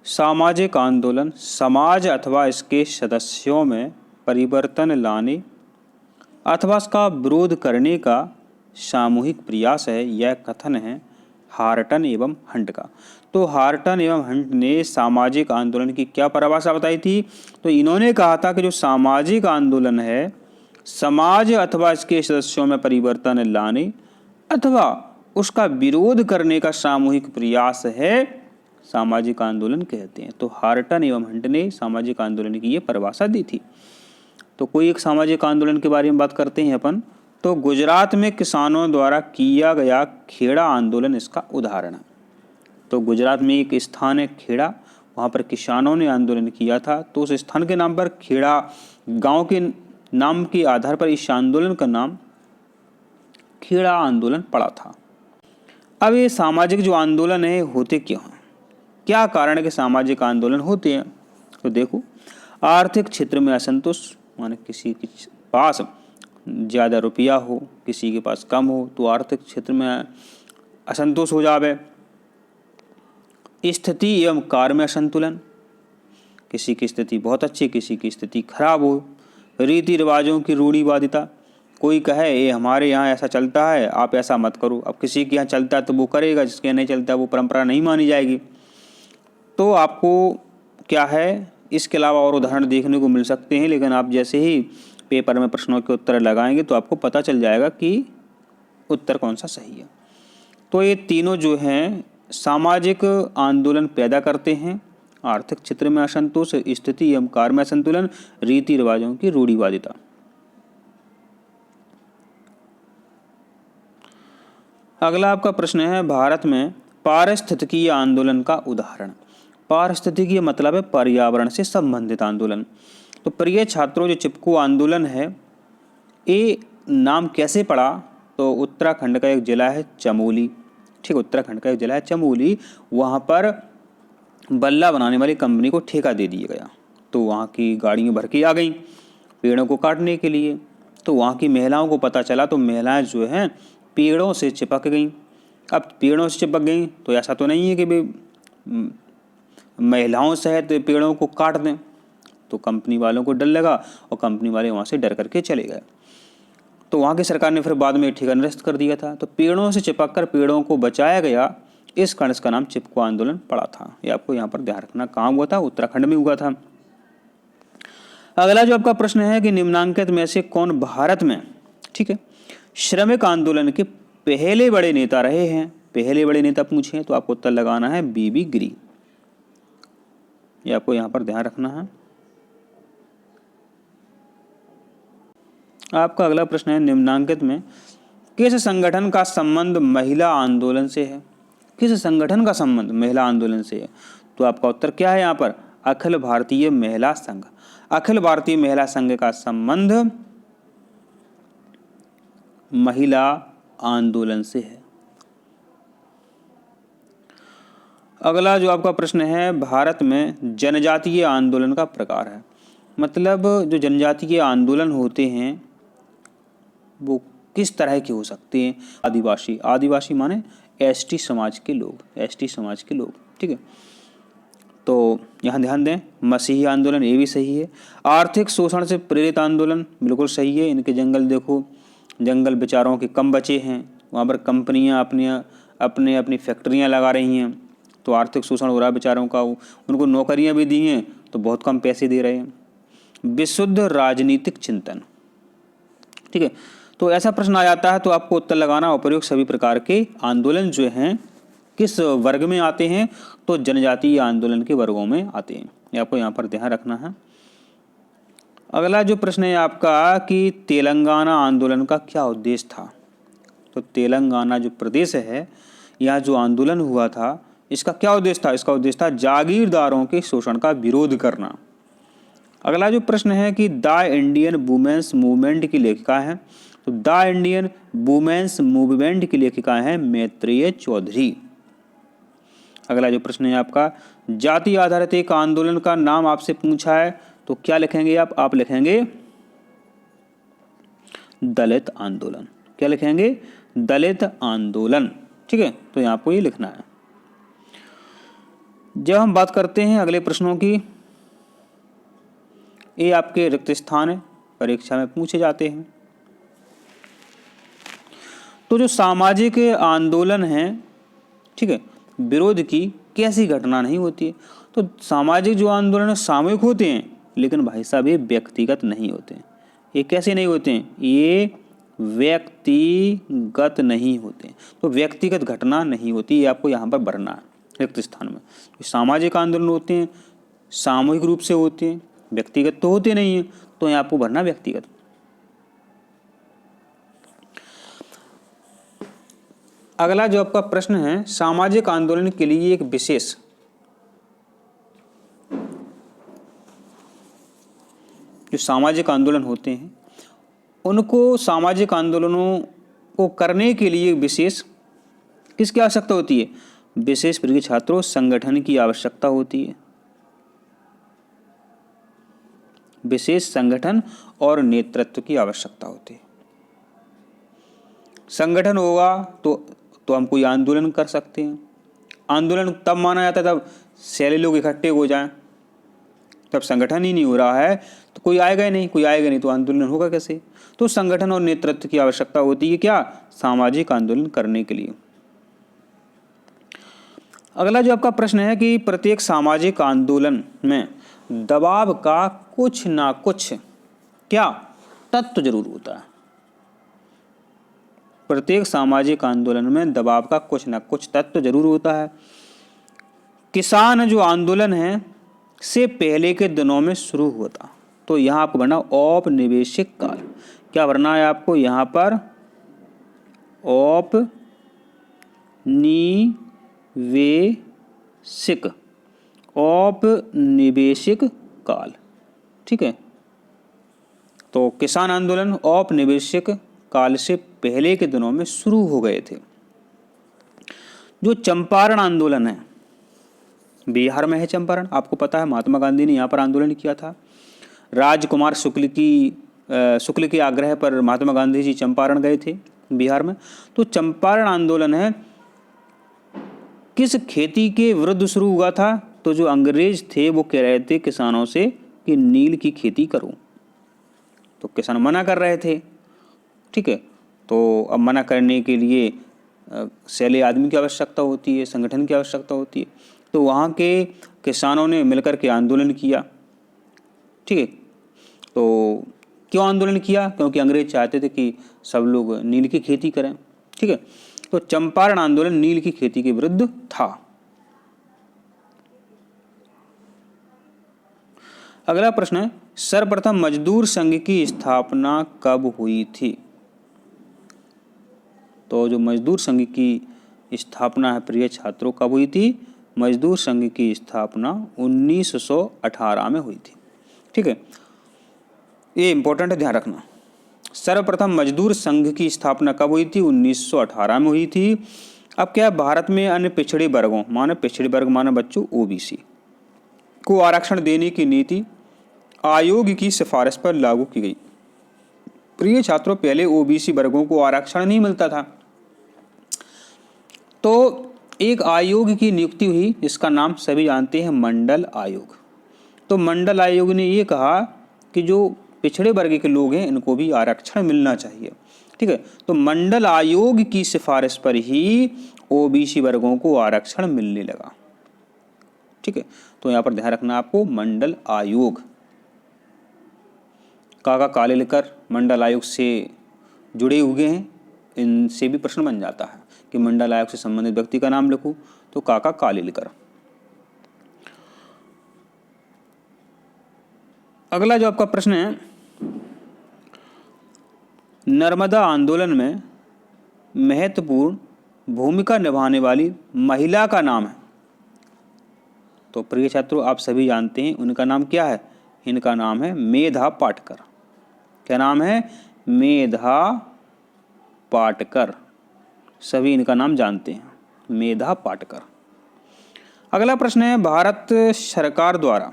सामाजिक आंदोलन समाज अथवा इसके सदस्यों में परिवर्तन लाने अथवा इसका विरोध करने का सामूहिक प्रयास है, यह कथन है हार्टन एवं हंट का। तो हार्टन एवं हंट ने सामाजिक आंदोलन की क्या परिभाषा बताई थी? तो इन्होंने कहा था कि जो सामाजिक आंदोलन है समाज अथवा इसके सदस्यों में परिवर्तन लाने अथवा उसका विरोध करने का सामूहिक प्रयास है, सामाजिक आंदोलन कहते हैं। तो हार्टन एवं हंट ने सामाजिक आंदोलन की ये परिभाषा दी थी। तो कोई एक सामाजिक आंदोलन के बारे में बात करते हैं अपन। तो गुजरात में किसानों द्वारा किया गया खेड़ा आंदोलन इसका उदाहरण है। तो गुजरात में एक स्थान है खेड़ा, वहाँ पर किसानों ने आंदोलन किया था। तो उस स्थान के नाम पर खेड़ा गांव के नाम के आधार पर इस आंदोलन का नाम खेड़ा आंदोलन पड़ा था। अब ये सामाजिक जो आंदोलन है होते क्यों हैं, क्या कारण है कि सामाजिक आंदोलन होते हैं? तो देखो, आर्थिक क्षेत्र में असंतोष, माने किसी के पास ज़्यादा रुपया हो, किसी के पास कम हो, तो आर्थिक क्षेत्र में असंतोष हो जावे। स्थिति एवं कार्य में असंतुलन, किसी की स्थिति बहुत अच्छी, किसी की स्थिति खराब हो। रीति रिवाजों की रूढ़िवादिता, कोई कहे ये हमारे यहाँ ऐसा चलता है, आप ऐसा मत करो। अब किसी के यहाँ चलता है तो वो करेगा, जिसके यहाँ नहीं चलता वो परंपरा नहीं मानी जाएगी। तो आपको क्या है, इसके अलावा और उदाहरण देखने को मिल सकते हैं, लेकिन आप जैसे ही पेपर में प्रश्नों के उत्तर लगाएंगे तो आपको पता चल जाएगा कि उत्तर कौन सा सही है। तो ये तीनों जो हैं सामाजिक आंदोलन पैदा करते हैं। आर्थिक क्षेत्र में असंतोष, स्थिति एवं कार्य में असंतुलन, रीति रिवाजों की रूढ़िवादिता। अगला आपका प्रश्न है भारत में पारिस्थितिकीय आंदोलन का उदाहरण। पारिस्थितिकीय मतलब है पर्यावरण से संबंधित आंदोलन। तो प्रिय छात्रों, जो चिपको आंदोलन है ये नाम कैसे पड़ा? तो उत्तराखंड का एक जिला है चमोली, ठीक, उत्तराखंड का एक जिला है चमोली, वहाँ पर बल्ला बनाने वाली कंपनी को ठेका दे दिया गया। तो वहाँ की गाड़ियाँ भर के आ गई पेड़ों को काटने के लिए। तो वहाँ की महिलाओं को पता चला, तो महिलाएं जो हैं पेड़ों से चिपक गईं। अब पेड़ों से चिपक गईं तो ऐसा तो नहीं है कि वे महिलाओं सहित पेड़ों को काट दें। तो कंपनी वालों को डर लगा और कंपनी वाले वहाँ से डर करके चले गए। तो वहाँ की सरकार ने फिर बाद में ठेका निरस्त कर दिया था। तो पेड़ों से चिपक कर पेड़ों को बचाया गया, इस कारण इसका नाम चिपको आंदोलन पड़ा था। ये आपको यहाँ पर ध्यान रखना। कहाँ हुआ था? उत्तराखंड में हुआ था। अगला जो आपका प्रश्न है कि निम्नांकित में से कौन भारत में, ठीक है, श्रमिक आंदोलन के पहले बड़े नेता रहे हैं? पहले बड़े नेता पूछे तो आपको उत्तर लगाना है बीबी गिरी। ये आपको यहाँ पर ध्यान रखना है। आपका अगला प्रश्न है निम्नांकित में किस संगठन का संबंध महिला आंदोलन से है? किस संगठन का संबंध महिला आंदोलन से है? तो आपका उत्तर क्या है यहाँ पर? अखिल भारतीय महिला संघ। अखिल भारतीय महिला संघ का संबंध महिला आंदोलन से है। अगला जो आपका प्रश्न है भारत में जनजातीय आंदोलन का प्रकार है। मतलब जो जनजातीय आंदोलन होते हैं वो किस तरह के हो सकते हैं? आदिवासी, आदिवासी माने एसटी समाज के लोग, एसटी समाज के लोग, ठीक है। तो यहाँ ध्यान दें, मसीही आंदोलन ये भी सही है। आर्थिक शोषण से प्रेरित आंदोलन बिल्कुल सही है। इनके जंगल देखो, जंगल बेचारों के कम बचे हैं, वहाँ पर कंपनियाँ अपनी फैक्ट्रियाँ लगा रही हैं, तो आर्थिक शोषण हो रहा है बेचारों का। उनको नौकरियाँ भी दी हैं तो बहुत कम पैसे दे रहे हैं। विशुद्ध राजनीतिक चिंतन, ठीक है। तो ऐसा प्रश्न आ जाता है तो आपको उत्तर लगाना उपयुक्त सभी प्रकार के आंदोलन जो हैं किस वर्ग में आते हैं? तो जनजातीय आंदोलन के वर्गों में आते हैं। ये आपको यहाँ पर ध्यान रखना है। अगला जो प्रश्न है आपका कि तेलंगाना आंदोलन का क्या उद्देश्य था? तो तेलंगाना जो प्रदेश है, यहाँ जो आंदोलन हुआ था इसका क्या उद्देश्य था? इसका उद्देश्य था जागीरदारों के शोषण का विरोध करना। अगला जो प्रश्न है कि द इंडियन वुमेन्स मूवमेंट की लेखिका है। तो द इंडियन वुमेन्स मूवमेंट की लेखिका है मैत्रेय चौधरी। अगला जो प्रश्न है आपका जाति आधारित एक आंदोलन का नाम आपसे पूछा है, तो क्या लिखेंगे आप लिखेंगे दलित आंदोलन। क्या लिखेंगे? दलित आंदोलन, ठीक है। तो यहाँ आपको ये लिखना है। जब हम बात करते हैं अगले प्रश्नों की, ये आपके रिक्त स्थान है, परीक्षा में पूछे जाते हैं। तो जो सामाजिक आंदोलन है, ठीक है, विरोध की कैसी घटना नहीं होती है। तो सामाजिक जो आंदोलन सामूहिक होते हैं, लेकिन भाई साहब ये व्यक्तिगत नहीं होते हैं। ये कैसे नहीं होते हैं? ये व्यक्तिगत नहीं होते हैं। तो व्यक्तिगत घटना नहीं होती, ये आपको यहाँ पर भरना है रिक्त स्थान में। तो सामाजिक आंदोलन होते हैं, सामूहिक रूप से होते हैं, व्यक्तिगत तो होते नहीं हैं, तो यहाँ आपको भरना व्यक्तिगत। अगला जो आपका प्रश्न है, सामाजिक आंदोलन के लिए एक विशेष जो सामाजिक आंदोलन होते हैं, उनको सामाजिक आंदोलनों को करने के लिए विशेष किसकी आवश्यकता होती है? विशेष प्रिय छात्रों, संगठन की आवश्यकता होती है। विशेष संगठन और नेतृत्व की आवश्यकता होती है। संगठन होगा तो हम कोई आंदोलन कर सकते हैं। आंदोलन तब माना जाता है तब सैले लोग इकट्ठे हो जाएं, तब संगठन ही नहीं हो रहा है तो कोई आएगा ही नहीं, कोई आएगा नहीं तो आंदोलन होगा कैसे? तो संगठन और नेतृत्व की आवश्यकता होती है क्या? सामाजिक आंदोलन करने के लिए। अगला जो आपका प्रश्न है कि प्रत्येक सामाजिक आंदोलन में दबाव का कुछ ना कुछ क्या तत्व जरूर होता है। प्रत्येक सामाजिक आंदोलन में दबाव का कुछ ना कुछ तत्व जरूर होता है। किसान जो आंदोलन है से पहले के दिनों में शुरू हुआ था, तो यहाँ आपको भरना औपनिवेशिक काल। क्या भरना है आपको यहाँ पर? औपनिवेशिक काल, ठीक है। तो किसान आंदोलन औपनिवेशिक काल से पहले के दिनों में शुरू हो गए थे। जो चंपारण आंदोलन है, बिहार में है चंपारण, आपको पता है महात्मा गांधी ने यहाँ पर आंदोलन किया था। राजकुमार शुक्ल के आग्रह पर महात्मा गांधी जी चंपारण गए थे बिहार में। तो चंपारण आंदोलन है किस खेती के विरुद्ध शुरू हुआ था? तो जो अंग्रेज थे वो कह रहे थे किसानों से कि नील की खेती करो, तो किसान मना कर रहे थे, ठीक है। तो अब मना करने के लिए सैले आदमी की आवश्यकता होती है, संगठन की आवश्यकता होती है। तो वहाँ के किसानों ने मिलकर के आंदोलन किया, ठीक है। तो क्यों आंदोलन किया? क्योंकि अंग्रेज चाहते थे कि सब लोग नील की खेती करें, ठीक है। तो चंपारण आंदोलन नील की खेती के विरुद्ध था। अगला प्रश्न है, सर्वप्रथम मजदूर संघ की स्थापना कब हुई थी? तो जो मजदूर संघ की स्थापना है प्रिय छात्रों, कब हुई थी? मजदूर संघ की स्थापना 1918 में हुई थी, ठीक है। ये इंपॉर्टेंट है, ध्यान रखना। सर्वप्रथम मजदूर संघ की स्थापना कब हुई थी? 1918 में हुई थी। अब क्या है, भारत में अन्य पिछड़े वर्गों माने पिछड़े वर्ग माने बच्चों ओबीसी को आरक्षण देने की नीति आयोग की सिफारिश पर लागू की गई। प्रिय छात्रों, पहले ओबीसी वर्गों को आरक्षण नहीं मिलता था, तो एक आयोग की नियुक्ति हुई, जिसका नाम सभी जानते हैं, मंडल आयोग। तो मंडल आयोग ने ये कहा कि जो पिछड़े वर्ग के लोग हैं इनको भी आरक्षण मिलना चाहिए, ठीक है। तो मंडल आयोग की सिफारिश पर ही ओबीसी वर्गों को आरक्षण मिलने लगा, ठीक है। तो यहाँ पर ध्यान रखना आपको, मंडल आयोग। काका कालेलकर मंडल आयोग से जुड़े हुए हैं, इनसे भी प्रश्न बन जाता है कि मंडल आयोग से संबंधित व्यक्ति का नाम लिखूं, तो काका कालेलकर। अगला जो आपका प्रश्न है, नर्मदा आंदोलन में महत्वपूर्ण भूमिका निभाने वाली महिला का नाम है। तो प्रिय छात्रों, आप सभी जानते हैं उनका नाम क्या है? इनका नाम है मेधा पाटकर। क्या नाम है? मेधा पाटकर। सभी इनका नाम जानते हैं, मेधा पाटकर। अगला प्रश्न है, भारत सरकार द्वारा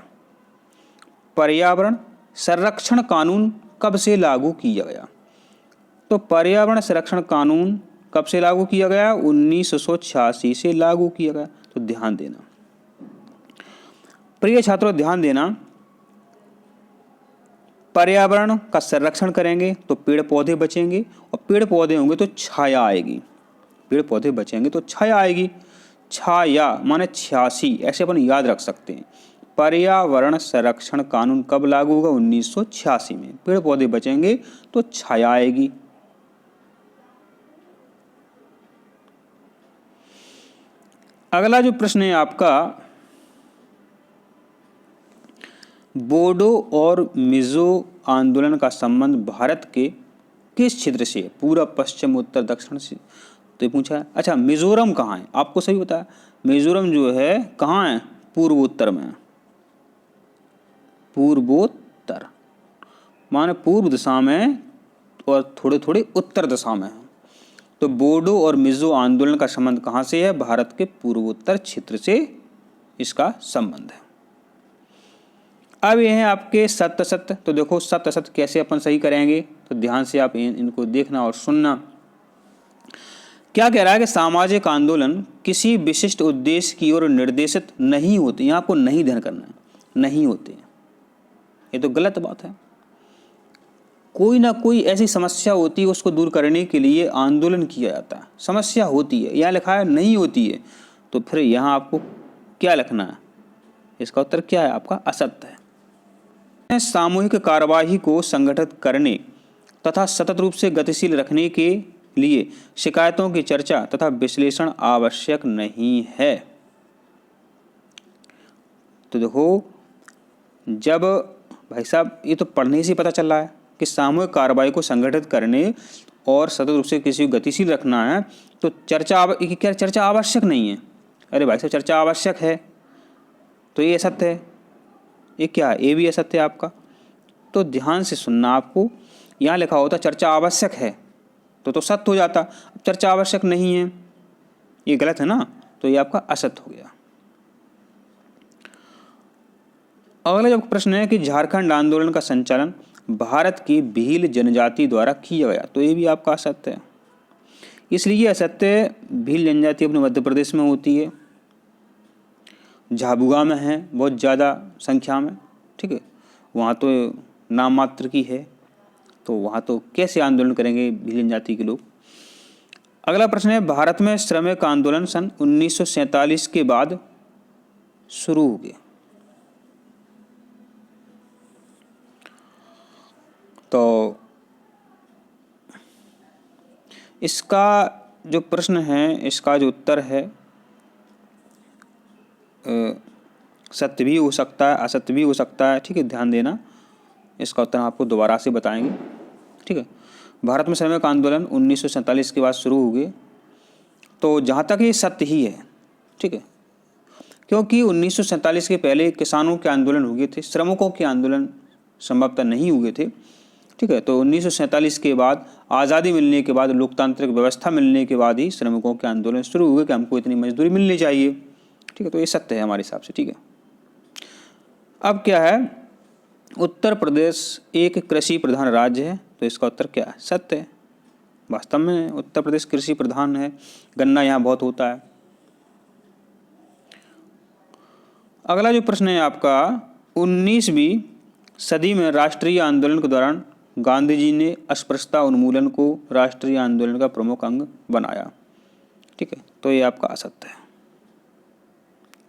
पर्यावरण संरक्षण कानून कब से लागू किया गया? तो पर्यावरण संरक्षण कानून कब से लागू किया गया? 1986 से लागू किया गया। तो ध्यान देना, प्रिय छात्रों ध्यान देना, पर्यावरण का संरक्षण करेंगे तो पेड़ पौधे बचेंगे, और पेड़ पौधे होंगे तो छाया आएगी। पेड़ पौधे बचेंगे तो छाया आएगी। छाया माने 86, ऐसे अपन याद रख सकते हैं। पर्यावरण संरक्षण कानून कब लागू होगा? 1986 में। पेड़ पौधे बचेंगे तो छाया आएगी। अगला जो प्रश्न है आपका, बोडो और मिजो आंदोलन का संबंध भारत के किस क्षेत्र से? पूरब, पश्चिम, उत्तर, दक्षिण से तो ये पूछा है। अच्छा, मिजोरम कहाँ है? आपको सही बताया, मिजोरम जो है कहाँ है? पूर्वोत्तर में। पूर्वोत्तर माने पूर्व दिशा में और थोड़े थोड़े उत्तर दिशा में है। तो बोडो और मिजो आंदोलन का संबंध कहाँ से है? भारत के पूर्वोत्तर क्षेत्र से इसका संबंध है। अब ये हैं आपके सत्य असत्य। तो देखो सत्य असत्य कैसे अपन सही करेंगे, तो ध्यान से आप इनको देखना और सुनना। क्या कह रहा है कि सामाजिक आंदोलन किसी विशिष्ट उद्देश्य की ओर निर्देशित नहीं होते। यहाँ आपको नहीं ध्यान करना है, नहीं होते, ये तो गलत बात है। कोई ना कोई ऐसी समस्या होती है, उसको दूर करने के लिए आंदोलन किया जाता है। समस्या होती है, यहाँ लिखा है नहीं होती है, तो फिर यहाँ आपको क्या लिखना है? इसका उत्तर क्या है आपका? असत्य है। सामूहिक कार्यवाही को संगठित करने तथा सतत रूप से गतिशील रखने के लिए शिकायतों की चर्चा तथा विश्लेषण आवश्यक नहीं है। तो देखो, जब भाई साहब ये तो पढ़ने से पता चल रहा है कि सामूहिक कार्रवाई को संगठित करने और सतत रूप से किसी को गतिशील रखना है, तो क्या चर्चा आवश्यक नहीं है? अरे भाई साहब चर्चा आवश्यक है, तो ये असत्य है। ये क्या है? ये भी असत्य है आपका। तो ध्यान से सुनना, आपको यहाँ लिखा होता चर्चा आवश्यक है तो सत्य हो जाता। अब चर्चा आवश्यक नहीं है, ये गलत है ना, तो ये आपका असत्य हो गया। अगला जो प्रश्न है कि झारखंड आंदोलन का संचालन भारत की भील जनजाति द्वारा किया गया, तो ये भी आपका असत्य है। इसलिए असत्य, भील जनजाति अपने मध्य प्रदेश में होती है, झाबुआ में है बहुत ज़्यादा संख्या में, ठीक है, वहाँ तो नाम मात्र की है, तो वहाँ तो कैसे आंदोलन करेंगे भील जनजाति के लोग। अगला प्रश्न है, भारत में श्रमिक आंदोलन सन 1947 के बाद शुरू हो गए, तो इसका जो प्रश्न है, इसका जो उत्तर है सत्य भी हो सकता है, असत्य भी हो सकता है, ठीक है, ध्यान देना। इसका उत्तर आपको दोबारा से बताएंगे, ठीक है। भारत में श्रमिक आंदोलन 1947 के बाद शुरू हो गए, तो जहाँ तक ये सत्य ही है, ठीक है, क्योंकि 1947 के पहले किसानों के आंदोलन हो गए थे, श्रमिकों के आंदोलन संभवतः नहीं हुए थे, ठीक है। तो 1947 के बाद आज़ादी मिलने के बाद, लोकतांत्रिक व्यवस्था मिलने के बाद ही श्रमिकों के आंदोलन शुरू हुए कि हमको इतनी मजदूरी मिलनी चाहिए, ठीक है। तो ये सत्य है हमारे हिसाब से, ठीक है। अब क्या है, उत्तर प्रदेश एक कृषि प्रधान राज्य है, तो इसका उत्तर क्या है? सत्य है। वास्तव में उत्तर प्रदेश कृषि प्रधान है, गन्ना यहाँ बहुत होता है। अगला जो प्रश्न है आपका, 19वीं सदी में राष्ट्रीय आंदोलन के दौरान गांधी जी ने अस्पृश्यता उन्मूलन को राष्ट्रीय आंदोलन का प्रमुख अंग बनाया, ठीक है। तो ये आपका असत्य है।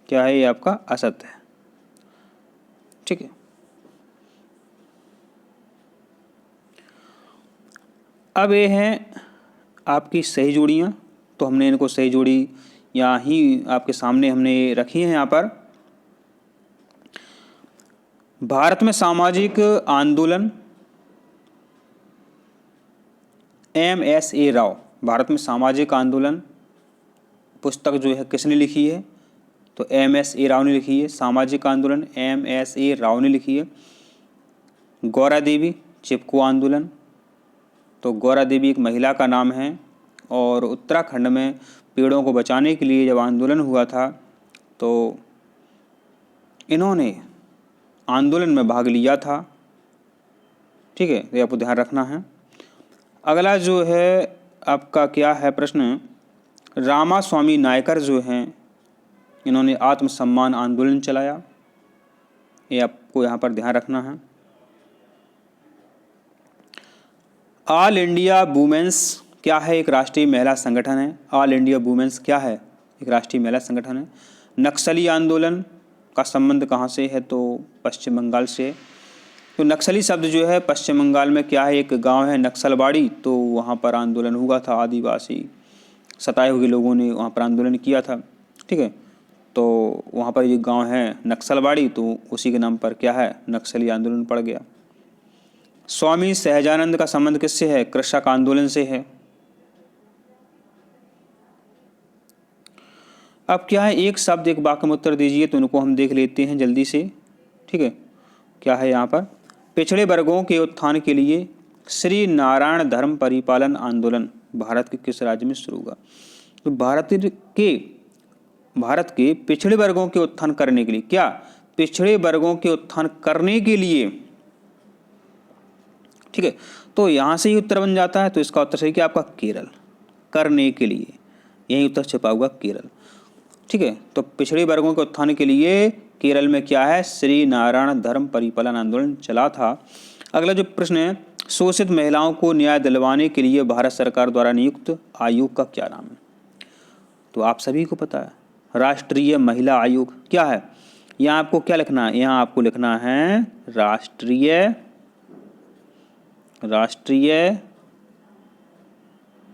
क्या है? ये आपका असत्य है, ठीक है। अब ये हैं आपकी सही जोड़ियाँ, तो हमने इनको सही जोड़ी यहाँ ही आपके सामने हमने रखी हैं। यहाँ पर भारत में सामाजिक आंदोलन M.S.A. राव, भारत में सामाजिक आंदोलन पुस्तक जो है किसने लिखी है? तो M.S.A. राव ने लिखी है। सामाजिक आंदोलन M.S.A. राव ने लिखी है। गौरा देवी चिपको आंदोलन, तो गौरा देवी एक महिला का नाम है, और उत्तराखंड में पेड़ों को बचाने के लिए जब आंदोलन हुआ था, तो इन्होंने आंदोलन में भाग लिया था, ठीक है, ये आपको ध्यान रखना है। अगला जो है आपका क्या है प्रश्न, रामास्वामी नायकर जो हैं, इन्होंने आत्मसम्मान आंदोलन चलाया, ये आपको यहाँ पर ध्यान रखना है। ऑल इंडिया वुमेन्स क्या है? एक राष्ट्रीय महिला संगठन है। ऑल इंडिया वुमेन्स क्या है? एक राष्ट्रीय महिला संगठन है। नक्सली आंदोलन का संबंध कहाँ से है? तो पश्चिम बंगाल से। तो नक्सली शब्द जो है पश्चिम बंगाल में क्या है? एक गांव है नक्सलबाड़ी, तो वहाँ पर आंदोलन हुआ था। आदिवासी सताए हुए लोगों ने वहाँ पर आंदोलन किया था। ठीक है, तो वहाँ पर ये गांव है नक्सलबाड़ी, तो उसी के नाम पर क्या है? नक्सली आंदोलन पड़ गया। स्वामी सहजानंद का संबंध किससे है? कृषक आंदोलन से है। अब क्या है, एक शब्द एक वाक्य में उत्तर दीजिए, तो उनको हम देख लेते हैं जल्दी से। ठीक है, क्या है यहाँ पर? पिछड़े वर्गों के उत्थान के लिए श्री नारायण धर्म परिपालन आंदोलन भारत के किस राज्य में शुरू हुआ? तो भारत के पिछड़े वर्गों के उत्थान करने के लिए, क्या पिछड़े वर्गों के उत्थान करने के लिए, ठीक है, तो यहाँ से ही उत्तर बन जाता है। तो इसका उत्तर सही क्या आपका? केरल। करने के लिए, यही उत्तर छिपा हुआ केरल। ठीक है, तो पिछड़े वर्गों के उत्थान के लिए केरल में क्या है? श्री नारायण धर्म परिपालन आंदोलन चला था। अगला जो प्रश्न है, शोषित महिलाओं को न्याय दिलवाने के लिए भारत सरकार द्वारा नियुक्त आयोग का क्या नाम है? तो आप सभी को पता है, राष्ट्रीय महिला आयोग। क्या है यहाँ आपको क्या लिखना है? यहाँ आपको लिखना है राष्ट्रीय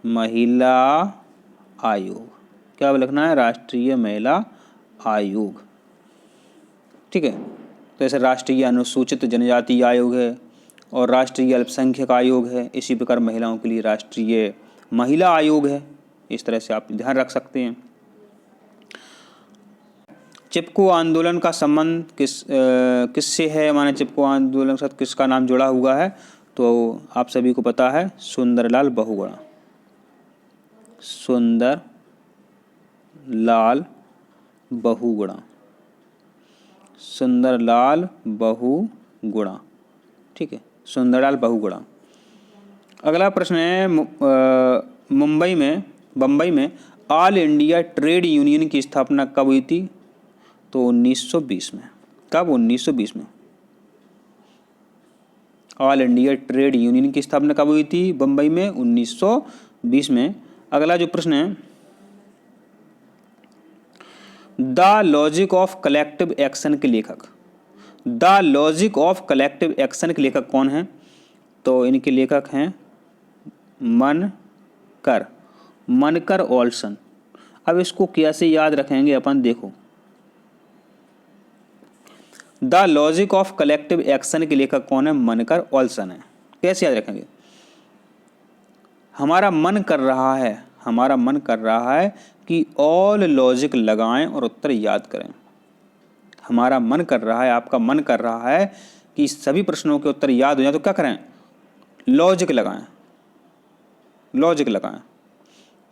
महिला आयोग। क्या लिखना है? राष्ट्रीय महिला आयोग। ठीक है, तो ऐसे राष्ट्रीय अनुसूचित जनजाति आयोग है और राष्ट्रीय अल्पसंख्यक आयोग है। इसी प्रकार महिलाओं के लिए राष्ट्रीय महिला आयोग है। इस तरह से आप ध्यान रख सकते हैं। चिपको आंदोलन का संबंध किससे है? माने चिपको आंदोलन के साथ किसका नाम जुड़ा हुआ है? तो आप सभी को पता है, सुंदरलाल बहुगुणा। सुंदरलाल बहुगुणा। ठीक है, सुंदरलाल बहुगुणा। अगला प्रश्न है, बम्बई में ऑल इंडिया ट्रेड यूनियन की स्थापना कब हुई थी? तो 1920 में। कब? 1920 में। ऑल इंडिया ट्रेड यूनियन की स्थापना कब हुई थी? बम्बई में 1920 में। अगला जो प्रश्न है, the logic of collective action के लेखक, the logic of collective action के लेखक कौन है? तो इनके लेखक हैं मनकर ओल्सन। अब इसको कैसे याद रखेंगे अपन? देखो, the logic of collective action के लेखक कौन है? मनकर ओल्सन है। कैसे याद रखेंगे? हमारा मन कर रहा है कि ऑल लॉजिक लगाएं और उत्तर याद करें। हमारा मन कर रहा है, आपका मन कर रहा है कि सभी प्रश्नों के उत्तर याद हो जाए, तो क्या करें? लॉजिक लगाएं।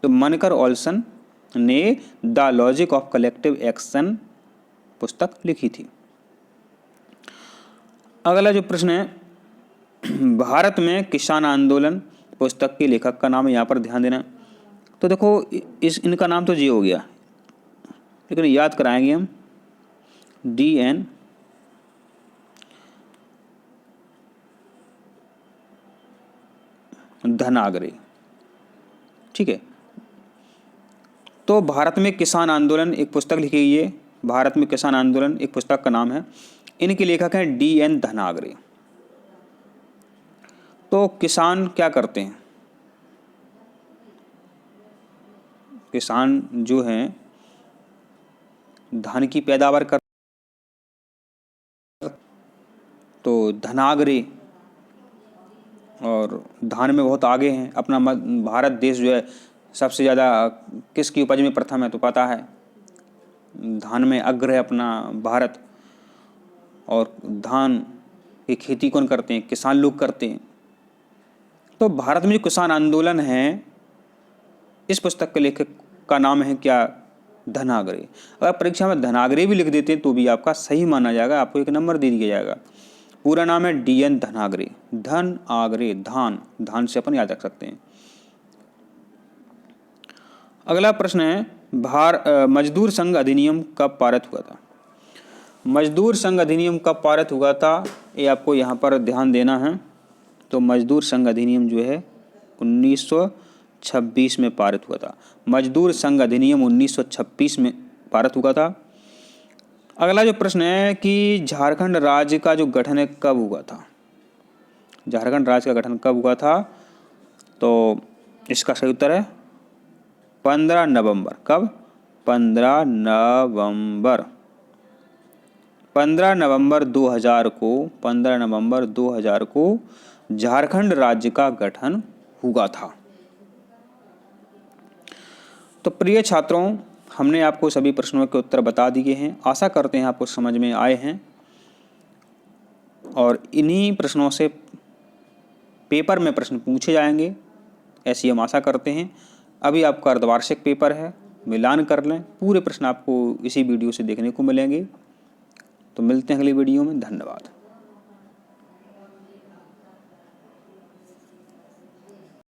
तो मनकर ओल्सन ने the logic of collective action पुस्तक लिखी थी। अगला जो प्रश्न है, भारत में किसान आंदोलन पुस्तक के लेखक का नाम है, यहाँ पर ध्यान देना। तो देखो, इनका नाम तो जी हो गया, लेकिन याद कराएंगे हम D.N. धनागरे। ठीक है, तो भारत में किसान आंदोलन एक पुस्तक लिखी गई है। भारत में किसान आंदोलन एक पुस्तक का नाम है। इनके लेखक हैं D.N. धनागरे। तो किसान क्या करते हैं? किसान जो हैं धान की पैदावार कर, तो धनागरे और धान में बहुत आगे हैं। अपना भारत देश जो है सबसे ज़्यादा किसकी उपज में प्रथम है? तो पता है, धान में अग्र है अपना भारत। और धान की खेती कौन करते हैं? किसान लोग करते हैं। तो भारत में जो किसान आंदोलन है, इस पुस्तक के लेखक का नाम है क्या? धनागरे। अगर परीक्षा में धनागरे भी लिख देते हैं तो भी आपका सही माना जाएगा, आपको एक नंबर दे दिया जाएगा। पूरा नाम है D.N. धनागरे। धनागरे, धान से अपन याद रख सकते हैं। अगला प्रश्न है, मजदूर संघ अधिनियम कब पारित हुआ था? मजदूर संघ अधिनियम कब पारित हुआ था, ये आपको यहाँ पर ध्यान देना है। तो मजदूर संघ अधिनियम जो है 1926 में पारित हुआ था। मजदूर संघ अधिनियम 1926 में पारित हुआ था। अगला जो प्रश्न है कि झारखंड राज्य का जो गठन है कब हुआ था, झारखंड राज्य का गठन कब हुआ था? तो इसका सही उत्तर है 15 नवंबर। कब? 15 नवंबर 15 नवंबर 2000 को 15 नवंबर 2000 को झारखंड राज्य का गठन हुआ था। तो प्रिय छात्रों, हमने आपको सभी प्रश्नों के उत्तर बता दिए हैं। आशा करते हैं आपको समझ में आए हैं और इन्हीं प्रश्नों से पेपर में प्रश्न पूछे जाएंगे, ऐसी हम आशा करते हैं। अभी आपका अर्धवार्षिक पेपर है, मिलान कर लें। पूरे प्रश्न आपको इसी वीडियो से देखने को मिलेंगे। तो मिलते हैं अगली वीडियो में। धन्यवाद।